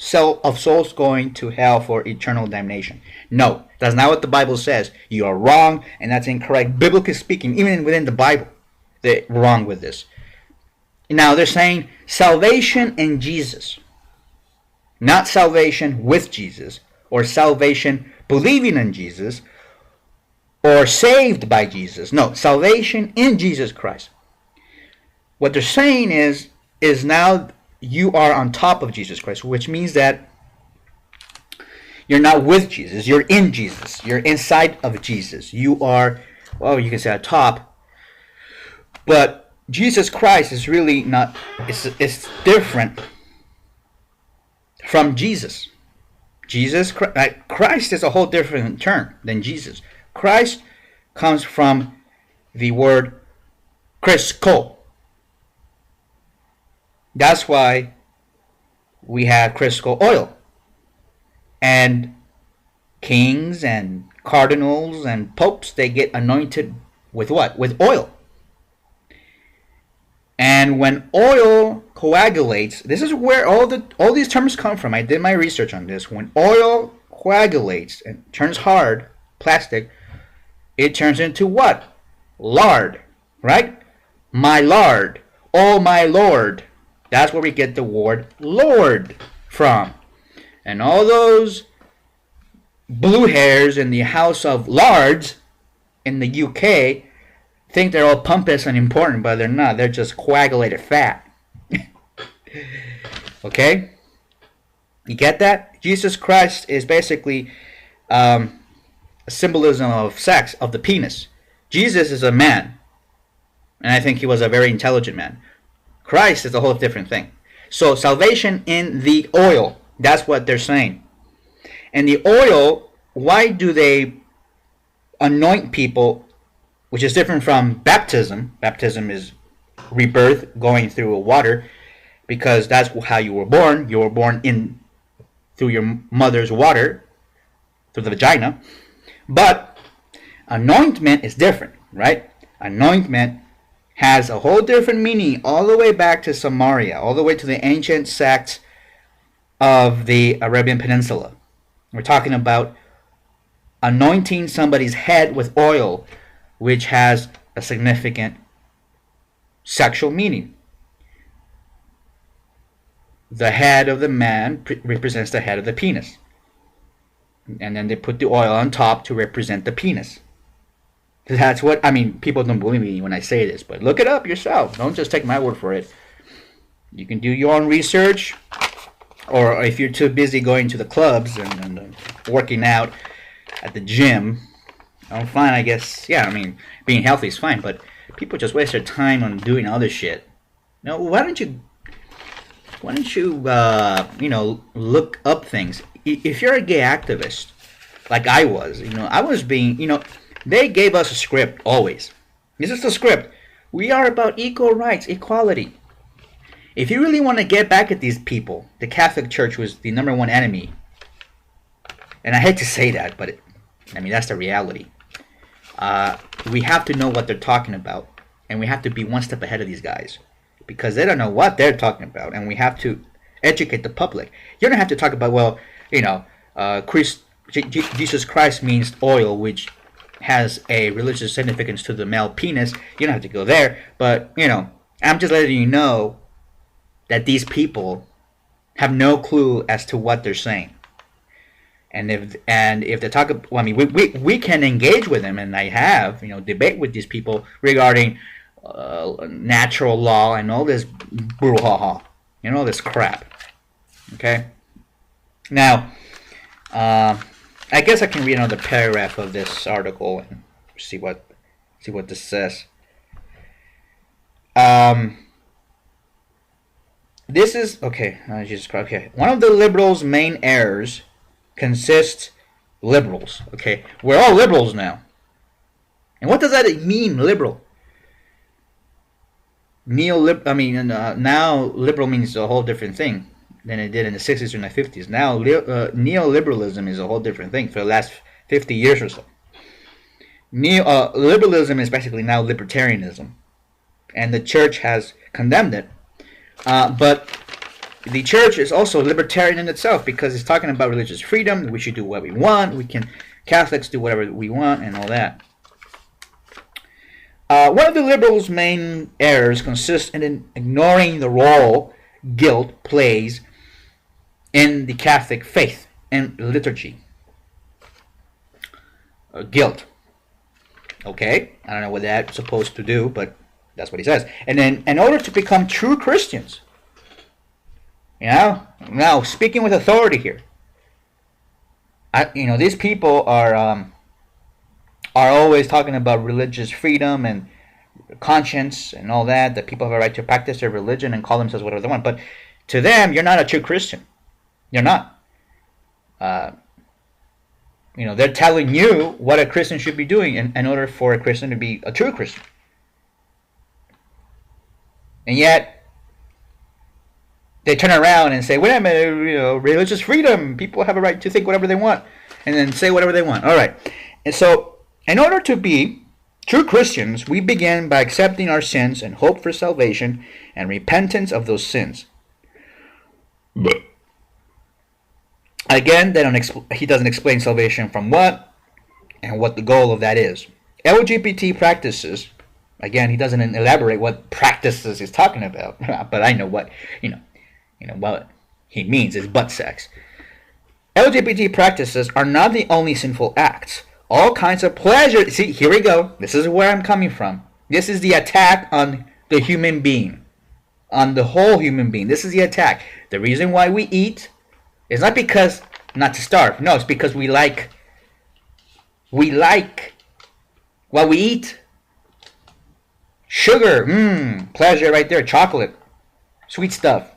of souls going to hell for eternal damnation. No, that's not what the Bible says. You are wrong, and that's incorrect. Biblically speaking, even within the Bible, they're wrong with this. Now, they're saying salvation in Jesus. Not salvation with Jesus, or salvation believing in Jesus, or saved by Jesus. No, salvation in Jesus Christ. What they're saying is now you are on top of Jesus Christ, which means that you're not with Jesus. You're in Jesus. You're inside of Jesus. You are, well, you can say at top. But Jesus Christ is really not, it's different from Jesus. Christ is a whole different term than Jesus. Christ comes from the word Christo. That's why we have Crisco oil. And kings and cardinals and popes, they get anointed with what? With oil. And when oil coagulates, this is where all these terms come from. I did my research on this. When oil coagulates and turns hard, plastic, it turns into what? Lard, right? My lard. Oh, my Lord. That's where we get the word Lord from. And all those blue hairs in the House of Lords in the UK think they're all pompous and important, but they're not. They're just coagulated fat. Okay? You get that? Jesus Christ is basically a symbolism of sex, of the penis. Jesus is a man. And I think he was a very intelligent man. Christ is a whole different thing. So salvation in the oil, that's what they're saying. And the oil, why do they anoint people, which is different from baptism? Baptism is rebirth, going through water, because that's how you were born. You were born in through your mother's water, through the vagina. But anointment is different, right? Anointment has a whole different meaning all the way back to Samaria, all the way to the ancient sects of the Arabian Peninsula. We're talking about anointing somebody's head with oil, which has a significant sexual meaning. The head of the man represents the head of the penis. And then they put the oil on top to represent the penis. That's what, I mean, people don't believe me when I say this, but look it up yourself. Don't just take my word for it. You can do your own research, or if you're too busy going to the clubs and working out at the gym, I'm fine, I guess. Yeah, I mean, being healthy is fine, but people just waste their time on doing other shit. Now, why don't you look up things? If you're a gay activist, like I was, I was being, they gave us a script always. This is the script. We are about equal rights, equality. If you really want to get back at these people, the Catholic Church was the number one enemy And I hate to say that, but that's the reality. We have to know what they're talking about, and we have to be one step ahead of these guys because they don't know what they're talking about, and we have to educate the public. You don't have to talk about, well, Jesus Christ means oil, which has a religious significance to the male penis. You don't have to go there, but I'm just letting you know that these people have no clue as to what they're saying. And if they talk, we can engage with them, and I have debate with these people regarding natural law and all this brouhaha, this crap. Okay. Now, I guess I can read another paragraph of this article and see what this says. This is okay. Jesus Christ. Okay, one of the liberals' main errors consists liberals. Okay, we're all liberals now. And what does that mean, liberal? Now liberal means a whole different thing than it did in the 60s or in the 50s. Now neoliberalism is a whole different thing for the last 50 years or so. Liberalism is basically now libertarianism, and the church has condemned it. But the church is also libertarian in itself because it's talking about religious freedom. We should do what we want. Catholics do whatever we want and all that. One of the liberals' main errors consists in ignoring the role guilt plays in the Catholic faith and liturgy. Guilt. Okay, I don't know what that's supposed to do, but that's what he says. And then, in order to become true Christians, now speaking with authority here, these people are always talking about religious freedom and conscience and all that people have a right to practice their religion and call themselves whatever they want. But to them, you're not a true Christian. You're not. They're telling you what a Christian should be doing in order for a Christian to be a true Christian. And yet, they turn around and say, wait a minute, religious freedom. People have a right to think whatever they want and then say whatever they want. All right. And so, in order to be true Christians, we begin by accepting our sins and hope for salvation and repentance of those sins. Again, he doesn't explain salvation from what and what the goal of that is. LGBT practices, again, he doesn't elaborate what practices he's talking about, but I know what what he means is butt sex. LGBT practices are not the only sinful acts. All kinds of pleasure. See, here we go. This is where I'm coming from. This is the attack on the human being, on the whole human being. This is the attack. The reason why we eat is not because not to starve. No, it's because we like what we eat. Sugar, pleasure right there. Chocolate, sweet stuff,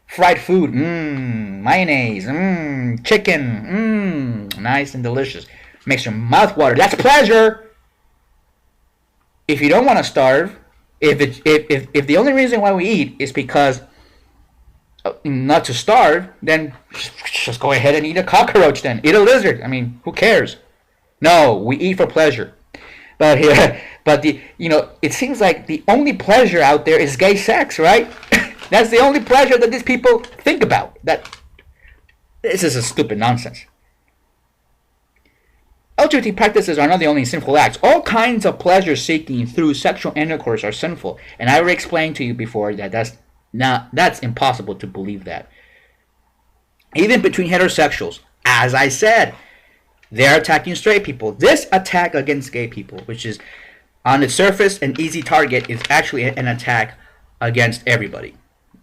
fried food, mayonnaise, chicken, nice and delicious. Makes your mouth water. That's pleasure. If you don't want to starve, if the only reason why we eat is because not to starve, then just go ahead and eat a cockroach. Then eat a lizard. Who cares? No, we eat for pleasure. But it seems like the only pleasure out there is gay sex, right? That's the only pleasure that these people think about. This is a stupid nonsense. LGBT practices are not the only sinful acts. All kinds of pleasure seeking through sexual intercourse are sinful. And I already explained to you before that that's impossible to believe that. Even between heterosexuals, as I said, they're attacking straight people. This attack against gay people, which is on the surface an easy target, is actually an attack against everybody.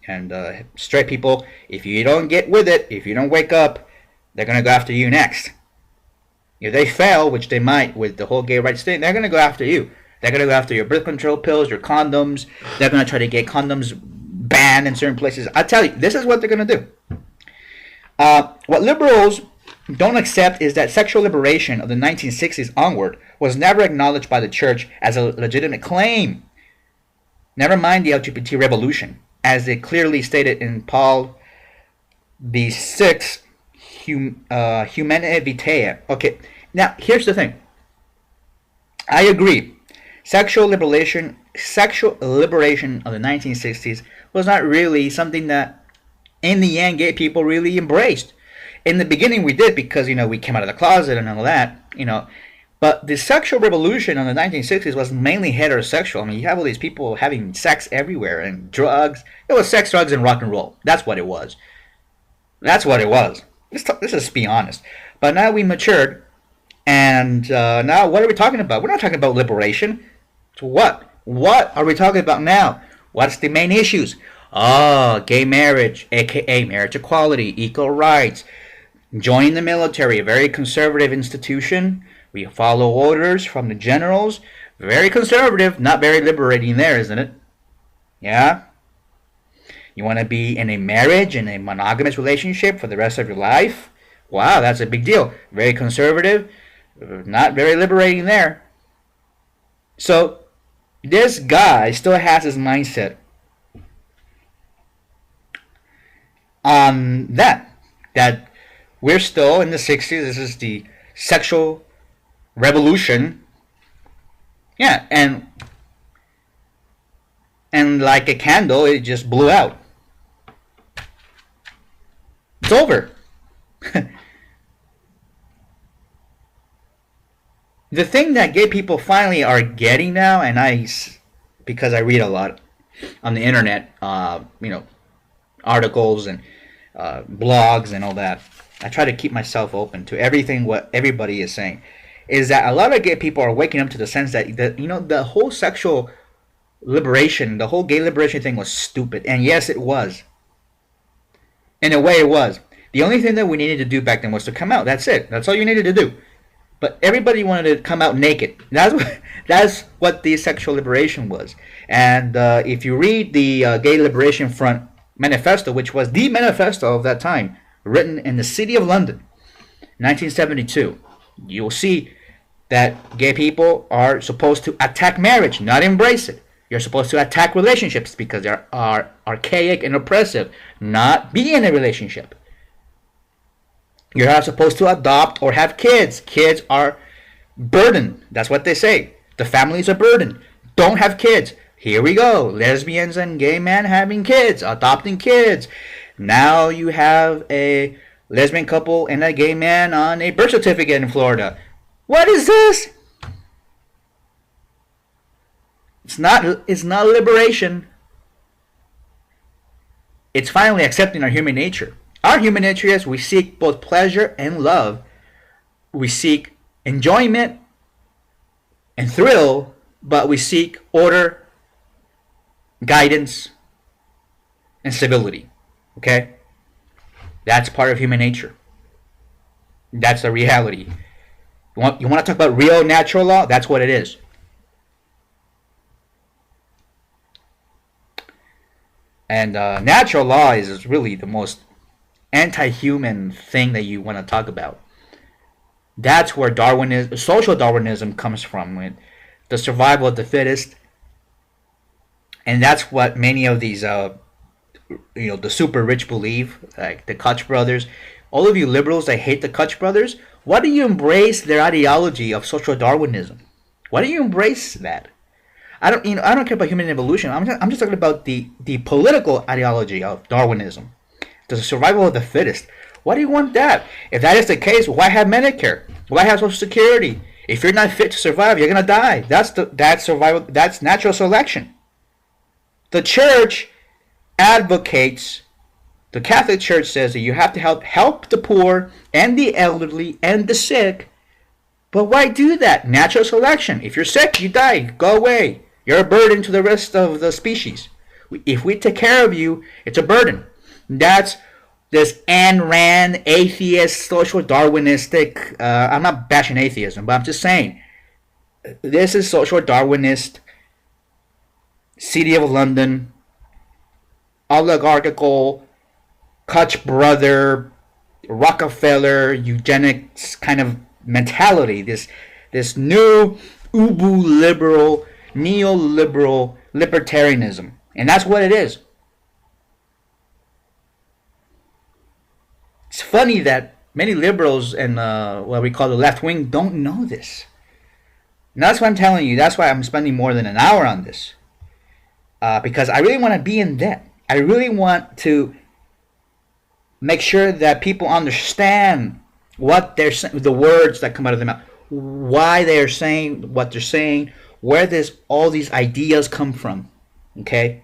And straight people, if you don't get with it, if you don't wake up, they're going to go after you next. If they fail, which they might with the whole gay rights thing, they're going to go after you. They're going to go after your birth control pills, your condoms. They're going to try to get condoms banned in certain places. I tell you, this is what they're going to do. What liberals don't accept is that sexual liberation of the 1960s onward was never acknowledged by the church as a legitimate claim. Never mind the LGBT revolution, as it clearly stated in Paul VI, Humanae Vitae. Okay, now here's the thing. I agree. Sexual liberation of the 1960s was not really something that, in the end, gay people really embraced. In the beginning, we did because we came out of the closet and all that. But the sexual revolution of the 1960s was mainly heterosexual. I mean, you have all these people having sex everywhere and drugs. It was sex, drugs, and rock and roll. That's what it was. That's what it was. Let's just be honest. But now we matured, and now what are we talking about? We're not talking about liberation. So what? What are we talking about now? What's the main issues? Oh, gay marriage, aka marriage equality, equal rights, joining the military, a very conservative institution. We follow orders from the generals. Very conservative, not very liberating there, isn't it? Yeah? You want to be in a marriage, in a monogamous relationship for the rest of your life? Wow, that's a big deal. Very conservative, not very liberating there. So, this guy still has his mindset on that we're still in the 60s. This is the sexual revolution. Yeah, and like a candle, it just blew out. It's over. The thing that gay people finally are getting now, and because I read a lot on the internet, articles and blogs and all that, I try to keep myself open to everything what everybody is saying, is that a lot of gay people are waking up to the sense that the whole sexual liberation, the whole gay liberation thing was stupid. And yes, it was. In a way, it was. The only thing that we needed to do back then was to come out. That's it. That's all you needed to do. But everybody wanted to come out naked. That's what the sexual liberation was. And if you read the Gay Liberation Front manifesto, which was the manifesto of that time, written in the city of London, 1972, you'll see that gay people are supposed to attack marriage, not embrace it. You're supposed to attack relationships because they are archaic and oppressive, not be in a relationship. You're not supposed to adopt or have kids. Kids are burden. That's what they say. The family is a burden. Don't have kids. Here we go. Lesbians and gay men having kids, adopting kids. Now you have a lesbian couple and a gay man on a birth certificate in Florida. What is this? It's not liberation. It's finally accepting our human nature. Our human nature is we seek both pleasure and love. We seek enjoyment and thrill, but we seek order, guidance, and stability. Okay? That's part of human nature. That's the reality. You want to talk about real natural law? That's what it is. And natural law is really the most anti-human thing that you want to talk about. That's where social Darwinism comes from, with the survival of the fittest. And that's what many of these, the super rich believe, like the Koch brothers. All of you liberals that hate the Koch brothers, why do you embrace their ideology of social Darwinism? Why do you embrace that? I don't care about human evolution. I'm just talking about the political ideology of Darwinism, the survival of the fittest. Why do you want that? If that is the case, why have Medicare? Why have Social Security? If you're not fit to survive, you're gonna die. That's survival. That's natural selection. The church advocates. The Catholic Church says that you have to help the poor and the elderly and the sick. But why do that? Natural selection. If you're sick, you die. Go away. You're a burden to the rest of the species. If we take care of you, it's a burden. That's this Ayn Rand, atheist, social Darwinistic. I'm not bashing atheism, but I'm just saying. This is social Darwinist, City of London, oligarchical, Koch brother, Rockefeller, eugenics kind of mentality. This new ubu liberal, neoliberal libertarianism. And that's what it is. It's funny that Many liberals and what we call the left wing don't know this. And that's what I'm telling you. That's why I'm spending more than an hour on this. Because I really want to be in depth. I really want to make sure that people understand what they're the words that come out of their mouth, why they're saying what they're saying, where all these ideas come from. Okay?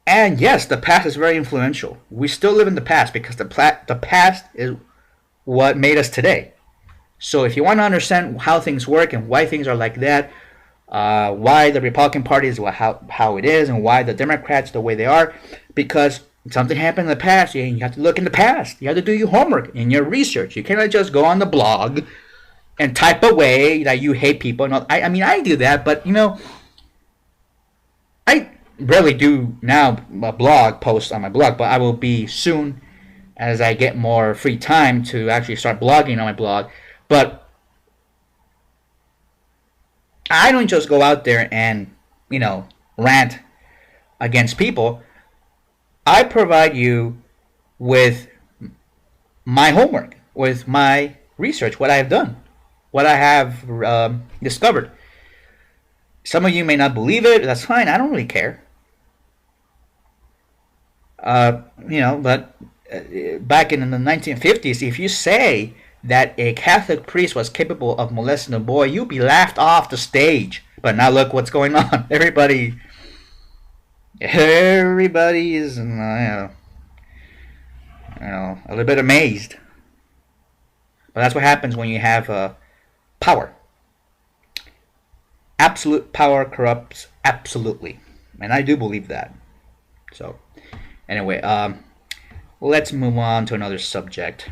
And yes, the past is very influential. We still live in the past because the past is what made us today. So if you want to understand how things work and why things are like that, why the Republican Party is how it is, and why the Democrats the way they are, because something happened in the past, and you have to look in the past. You have to do your homework and your research. You cannot just go on the blog and type away that you hate people. And I mean, I do that, but I rarely do now a blog post on my blog, but I will be soon as I get more free time to actually start blogging on my blog. But I don't just go out there and, rant against people. I provide you with my homework, with my research, what I have done, what I have discovered. Some of you may not believe it. That's fine. I don't really care. But back in the 1950s, if you say that a Catholic priest was capable of molesting a boy, you'd be laughed off the stage. But now look what's going on. Everybody is, a little bit amazed. But that's what happens when you have power. Absolute power corrupts absolutely, and I do believe that. So, anyway, let's move on to another subject.